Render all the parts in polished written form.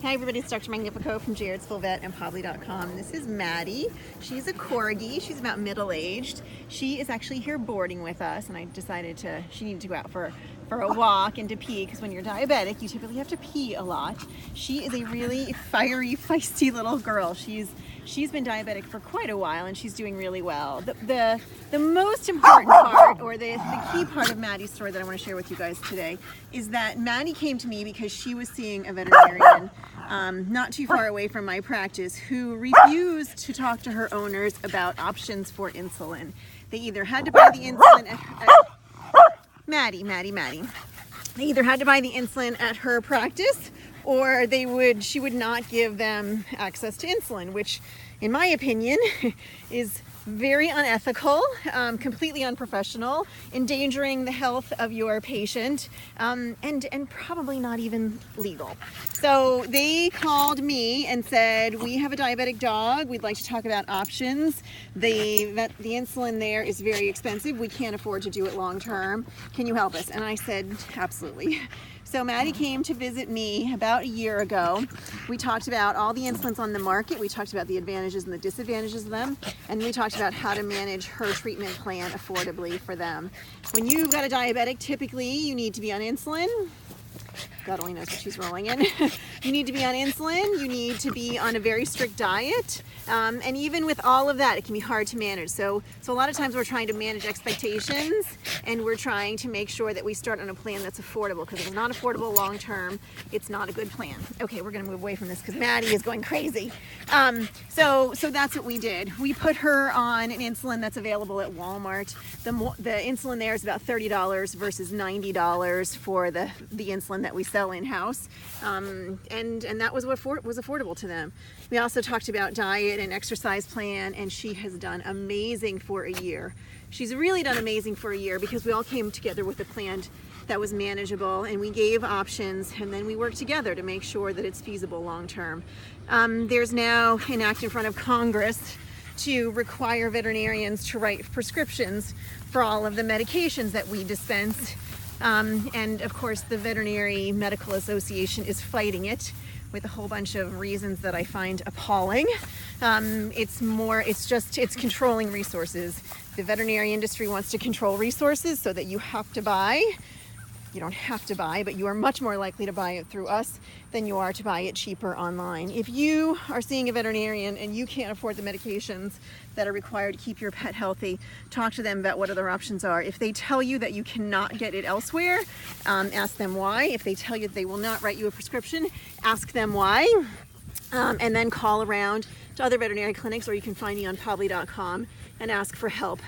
Hi everybody, it's Dr. Magnifico from Vet and Pobly.com. This is Maddie. She's a corgi. She's about middle-aged. She is actually here boarding with us, and I decided she needed to go out for a walk and to pee, because when you're diabetic, you typically have to pee a lot. She is a really fiery, feisty little girl. She's been diabetic for quite a while, and she's doing really well. The most important part, or the key part of Maddie's story that I want to share with you guys today, is that Maddie came to me because she was seeing a veterinarian not too far away from my practice, who refused to talk to her owners about options for insulin. They either had to buy the insulin Maddie. They either had to buy the insulin at her practice, or she would not give them access to insulin, which in my opinion is very unethical, completely unprofessional, endangering the health of your patient, and probably not even legal. So they called me and said, we have a diabetic dog, we'd like to talk about options. The insulin there is very expensive, we can't afford to do it long term, can you help us? And I said, absolutely. So Maddie came to visit me about a year ago. We talked about all the insulins on the market. We talked about the advantages and the disadvantages of them. And we talked about how to manage her treatment plan affordably for them. When you've got a diabetic, typically you need to be on insulin. God only knows what she's rolling in. You need to be on insulin, you need to be on a very strict diet, and even with all of that, it can be hard to manage. So a lot of times we're trying to manage expectations, and we're trying to make sure that we start on a plan that's affordable, because if it's not affordable long term, it's not a good plan. Okay, we're gonna move away from this because Maddie is going crazy. So that's what we did. We put her on an insulin that's available at Walmart. The insulin there is about $30 versus $90 for the insulin that we sell in-house, and that was what was affordable to them. We also talked about diet and exercise plan, and she has done amazing for a year. She's really done amazing for a year because we all came together with a plan that was manageable, and we gave options, and then we worked together to make sure that it's feasible long term. There's now an act in front of Congress to require veterinarians to write prescriptions for all of the medications that we dispense. And of course the Veterinary Medical Association is fighting it with a whole bunch of reasons that I find appalling. It's controlling resources. The veterinary industry wants to control resources so that you have to buy. You don't have to buy, but you are much more likely to buy it through us than you are to buy it cheaper online. If you are seeing a veterinarian and you can't afford the medications that are required to keep your pet healthy, talk to them about what other options are. If they tell you that you cannot get it elsewhere, ask them why. If they tell you that they will not write you a prescription, ask them why. And then call around to other veterinary clinics, or you can find me on Pobly.com and ask for help.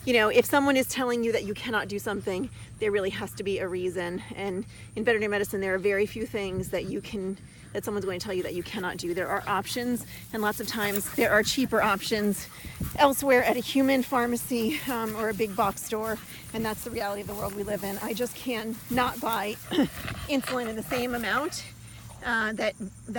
If someone is telling you that you cannot do something, there really has to be a reason. And in veterinary medicine, there are very few things that someone's going to tell you that you cannot do. There are options, and lots of times there are cheaper options elsewhere at a human pharmacy or a big box store, and that's the reality of the world we live in. I just cannot buy insulin in the same amount that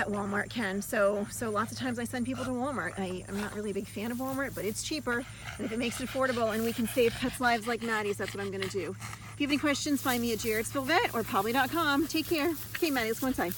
Walmart can. So lots of times I send people to Walmart. I'm not really a big fan of Walmart, but it's cheaper, and if it makes it affordable and we can save pets' lives like Maddie's, that's what I'm gonna do. If you have any questions, find me at Vet or Pobly.com. Take care. Okay, Maddie, let's go inside.